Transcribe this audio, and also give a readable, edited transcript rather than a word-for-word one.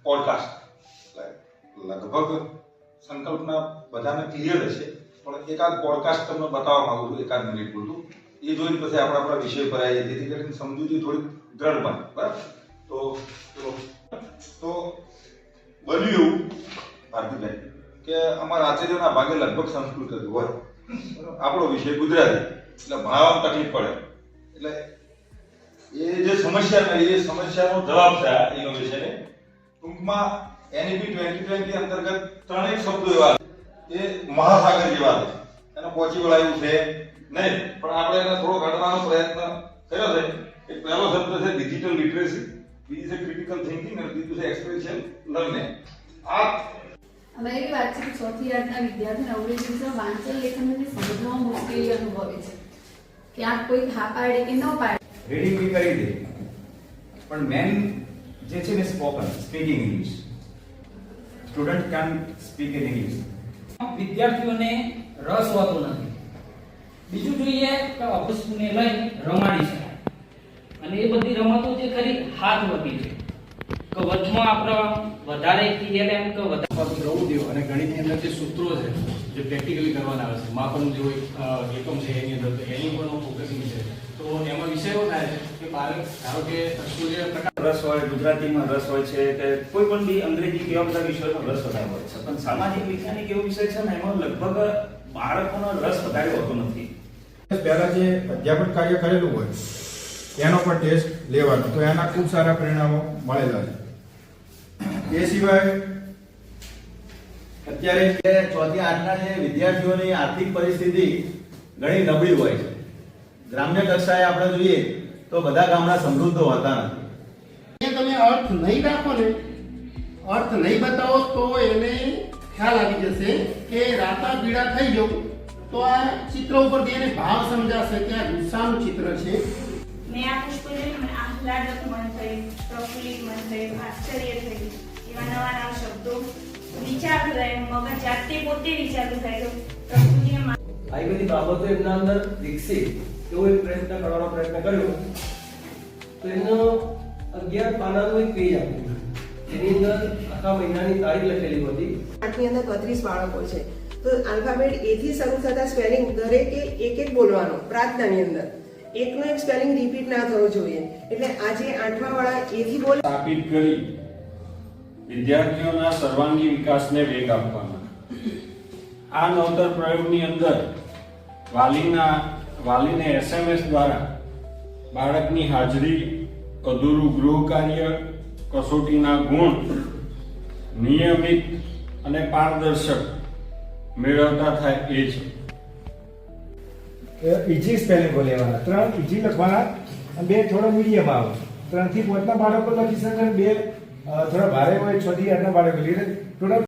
Podcast લગભગ સંકલ્પના બધાને ક્લિયર હશે, પણ એકાદ પોડકાસ્ટ તમને બતાવવા માંગુ છું, એકાદ મિનિટ પૂરતું. એ જોઈને પછી આપણે આપણા વિષય પર આવીએ, જેથી કરીને સમજૂતી થોડી દ્રઢ બને. બરાબર? તો બન્યું એવું ભારતીભાઈ કે અમારા આચાર્યોના ભાગે લગભગ સંસ્કૃત જ હોય, આપણો વિષય ગુજરાતી, એટલે ભણાવવામાં તકલીફ પડે. એટલે એ જે સમસ્યા એ સમસ્યાનો જવાબ છે આ ઇનોવેશને. ટૂંકમાં NEP 2020 અંતર્ગત ત્રણેક શબ્દો એવા એ મહાસાગર જેવા છે, એને પહોંચી વળાયું છે નહીં, પણ આપણે એને થોડો ઘટાડવાનો પ્રયત્ન કર્યો છે. એક પહેલો શબ્દ છે ડિજિટલ લિટરેસી, બીજી છે ક્રિટિકલ થિંકિંગ અને બીજું છે એક્સપેરિયન્શિયલ લર્નિંગ. આ અમે એવી વાત છે કે 6 થી 8 ના વિદ્યાર્થીઓને અંગ્રેજી વાંચન લેખનને સમજવામાં મુશ્કેલી અનુભવે છે. ક્યાંક કોઈ હા પાડે કે ન પાડે. રીડિંગ બી કરી દે, પણ મેન જે છે ને speaking English. Student can speak in English. વિદ્યાર્થીઓને રસ હોતો નથી. બીજું જોઈએ કે વસ્તુને લઈ રમાડી શકાય, અને એ બધી રમતો જે ખરી હાથ વગી છે કે વધમાં આપણે વધારે TLM કે વધારે પ્રવૃત્તિઓ અને ગણિતની અંદર જે સૂત્રો છે જે પ્રેક્ટિકલી કરવાના આવે છે, માપન જે એકમ છે એની અંદર, એની પણ ફોકસિંગ છે. તો એમાં વિષય એવો થાય છે કે બાળક ધારો કે સૂર્ય પ્રકાશ રસ હોય, ગુજરાતીમાં રસ હોય છે કે કોઈ પણ બી અંગ્રેજી કેવા બધા વિષયોમાં રસ વધારે હોય છે, પણ સામાજિક વિજ્ઞાનિક એવો વિષય છે ને એમાં લગભગ બાળકોનો રસ વધારે હોતો નથી. પહેલા જે અધ્યાપન કાર્ય કરેલું હોય એનો પણ ટેસ્ટ લેવાનો, તો એના ખૂબ સારા પરિણામો મળેલા છે. એ સિવાય અત્યારે 4 થી 8 ના જે વિદ્યાર્થીઓની આર્થિક પરિસ્થિતિ ઘણી નબળી હોય છે. ગ્રામ્ય કક્ષાએ આપણે જોઈએ તો બધા ગામડા સમૃદ્ધ હોતા નથી. તમે અર્થ નહીં રાખો ને, અર્થ નહીં બતાવો તો એને ખ્યાલ આવી જશે કે રાતા પીડા થઈ જવું, તો આ ચિત્ર ઉપરથી એને ભાવ સમજાશે કે આ ગુસ્સાનું ચિત્ર છે. મેં આ પુષ્પ જોયું, મને આહલાદક મન થયું, પ્રફુલ્લિત મન થયું, આશ્ચર્ય થયું, એવા નવા નવા શબ્દો વિચારતું થાય, મગજ જાતે પોતે વિચારતું થાય. તો પ્રકૃતિને આવી બધી બાબતો એમના અંદર વિકસી એવો એક પ્રયત્ન કરવાનો પ્રયત્ન કર્યો. તો એમનો 11 પાનાનું એક પેજ આપ્યું, એની અંદર આખા મહિનાની તારીખ લખેલી હતી. 8ની અંદર 32 બાળકો છે, તો આલ્ફાબેટ A થી શરૂ થતા સ્પેલિંગ દરેકે એક બોલવાનો પ્રાર્થનાની અંદર. એકનો એક સ્પેલિંગ રિપીટ ના થવો જોઈએ. એટલે આજે 8મા વાળા A થી બોલે સ્થાપિત કરી વિદ્યાર્થીઓના સર્વાંગી વિકાસને વેગ આપવાના. આ નવતર પ્રયોગની અંદર વાલીને SMS દ્વારા બાળકની હાજરી, અધૂરું ગૃહ કાર્ય, કસોટીના ગુણ નિયમિત અને પારદર્શક મેળવતા થાય એ છે. ઈજી સ્પેલિંગો લેવાના, 3 ઈજી લખવાના અને 2 થોડા મીડિયમ આવે. 3 થી 5 ના બાળકો લખી શકે, 2 થોડા ભારે હોય, 6 થી 8 ના બાળકો ટોટલ